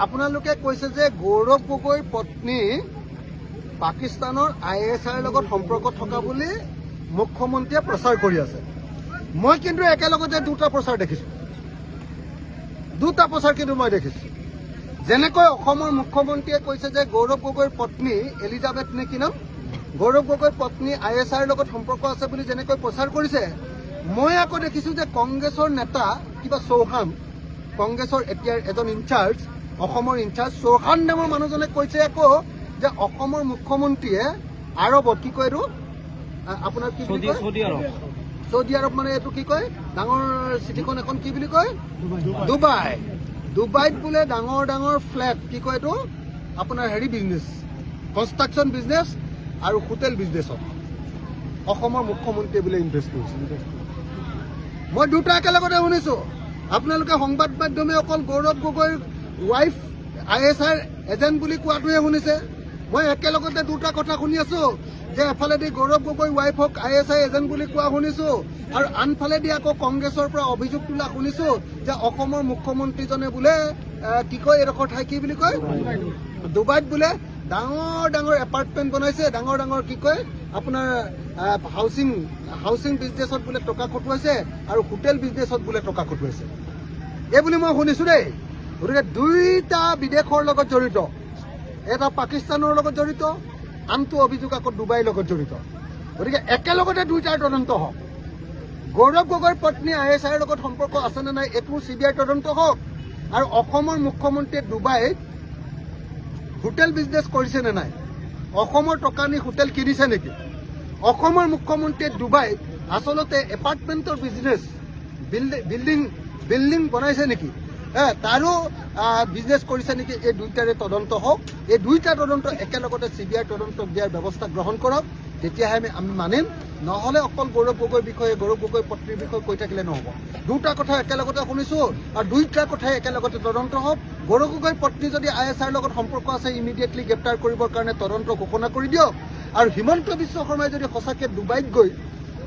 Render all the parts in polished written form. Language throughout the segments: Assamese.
আপোনালোকে কৈছে যে গৌৰৱ গগৈৰ পত্নী পাকিস্তানৰ ISIৰ লগত সম্পৰ্ক থকা বুলি মুখ্যমন্ত্ৰীয়ে প্ৰচাৰ কৰি আছে। মই কিন্তু একেলগতে দুটা প্ৰচাৰ কিন্তু মই দেখিছোঁ। যেনেকৈ অসমৰ মুখ্যমন্ত্ৰীয়ে কৈছে যে গৌৰৱ গগৈৰ পত্নী এলিজাবেথ নে কি নাম, গৌৰৱ গগৈৰ পত্নী ISIৰ লগত সম্পৰ্ক আছে বুলি যেনেকৈ প্ৰচাৰ কৰিছে, মই আকৌ দেখিছোঁ যে কংগ্ৰেছৰ নেতা কিবা চৌহান, কংগ্ৰেছৰ এতিয়া এজন ইনচাৰ্জ, অসমৰ ইনচাৰ্জ চৌহান নামৰ মানুহজনে কৈছে আকৌ যে অসমৰ মুখ্যমন্ত্ৰীয়ে আৰবত কি কয় এইটো আপোনাৰ কি বুলি কয়, চৌদি আৰব মানে এইটো কি কয়, ডাঙৰ চিটিখন এখন কি বুলি কয়, ডুবাইত বোলে ডাঙৰ ফ্লেট কি কয় এইটো আপোনাৰ বিজনেছ, কনষ্ট্ৰাকশ্যন বিজনেছ আৰু হোটেল বিজনেছত অসমৰ মুখ্যমন্ত্ৰীয়ে বোলে ইনভেষ্ট কৰিছে। মই দুটা একেলগতে শুনিছোঁ। আপোনালোকে সংবাদ মাধ্যমে অকল গৌৰৱ গগৈৰ ৱাইফ ISIৰ এজেণ্ট বুলি কোৱাটোহে শুনিছে। মই একেলগতে দুটা কথা শুনি আছোঁ যে এফালেদি গৌৰৱ গগৈৰ ৱাইফক ISI এজেণ্ট বুলি কোৱা শুনিছোঁ আৰু আনফালেদি আকৌ কংগ্ৰেছৰ পৰা অভিযোগ তোলা শুনিছোঁ যে অসমৰ মুখ্যমন্ত্ৰীজনে বোলে কি কয় এডোখৰ ঠাই কি বুলি কয়, ডুবাইত বোলে ডাঙৰ এপাৰ্টমেণ্ট বনাইছে, ডাঙৰ কি কয় আপোনাৰ হাউচিং বিজনেছত বোলে টকা খটুৱাইছে আৰু হোটেল বিজনেছত বোলে টকা খটুৱাইছে, এই বুলি মই শুনিছোঁ দেই। গতিকে দুইটা বিদেশৰ লগত জড়িত, এটা পাকিস্তানৰ লগত জড়িত, আনটো অভিযোগ আকৌ ডুবাইৰ লগত জড়িত। গতিকে একেলগতে দুইটাৰ তদন্ত হওক। গৌৰৱ গগৈৰ পত্নী ISIৰ লগত সম্পৰ্ক আছেনে নাই এইটো CBI তদন্ত হওক, আৰু অসমৰ মুখ্যমন্ত্ৰীয়ে ডুবাইত হোটেল বিজনেছ কৰিছে নে নাই, অসমৰ টকা নি হোটেল কিনিছে নেকি, অসমৰ মুখ্যমন্ত্ৰীয়ে ডুবাইত আচলতে এপাৰ্টমেণ্টৰ বিজনেছ বিল্ডিং বনাইছে নেকি, তাৰো বিজনেছ কৰিছে নেকি, এই দুইটাৰে তদন্ত হওক। এই দুইটা তদন্ত একেলগতে CBI তদন্ত দিয়াৰ ব্যৱস্থা গ্ৰহণ কৰক, তেতিয়াহে আমি মানিম। নহ'লে অকল গৌৰৱ গগৈৰ বিষয়ে, গৌৰৱ গগৈৰ পত্নীৰ বিষয়ে কৈ থাকিলে নহ'ব। দুটা কথা একেলগতে শুনিছোঁ আৰু দুইটা কথাই একেলগতে তদন্ত হওক। গৌৰৱ গগৈৰ পত্নী যদি ISIৰ লগত সম্পৰ্ক আছে ইমিডিয়েটলি গ্ৰেপ্তাৰ কৰিবৰ কাৰণে তদন্ত ঘোষণা কৰি দিয়ক। আৰু হিমন্ত বিশ্ব শৰ্মাই যদি সঁচাকৈ ডুবাইত গৈ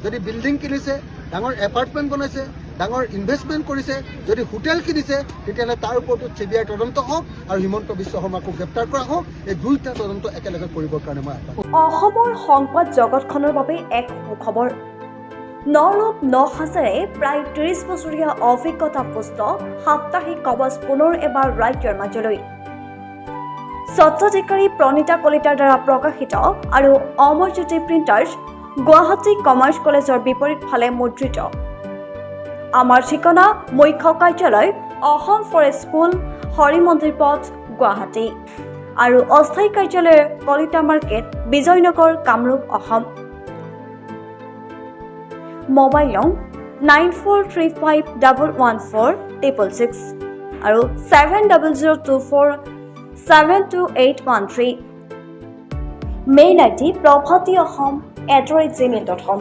যদি বিল্ডিং কিনিছে, ডাঙৰ এপাৰ্টমেণ্ট বনাইছে, ডাঙৰ ইনভেষ্টমেণ্ট কৰিছে, যদি হোটেল কিনিছে, তেতিয়াহ'লে তাৰ ওপৰতো CBI তদন্ত হওক আৰু হিমন্ত বিশ্ব শৰ্মাকো গ্ৰেপ্তাৰ কৰা হওক। এই দুইটা তদন্ত একেলগে কৰিবৰ কাৰণে মই অসমৰ সংবাদ জগতখনৰ বাবে এক সুখবৰ। নৰূপ নসাজেৰে প্ৰায় 30 বছৰীয়া অভিজ্ঞতা পুষ্ট সাপ্তাহিক কবচ পুনৰ এবাৰ ৰাজ্যৰ মাজলৈ। স্বত্বাধিকাৰী প্ৰণীতা কলিতাৰ দ্বাৰা প্ৰকাশিত আৰু অমৰজ্যোতি প্ৰিণ্টাৰ্ছ, গুৱাহাটী কমাৰ্চ কলেজৰ বিপৰীত ফালে মুদ্ৰিত। আমাৰ ঠিকনা মুখ্য কাৰ্যালয় অসম ফৰেষ্ট স্কুল, হৰি মন্দিৰ পথ, গুৱাহাটী, আৰু অস্থায়ী কাৰ্যালয় কলিতা মাৰ্কেট, বিজয়নগৰ, কামৰূপ, অসম। মোবাইল নং 9435114666 আৰু 7024722813। Mail ID probhatiahom@gmail.com।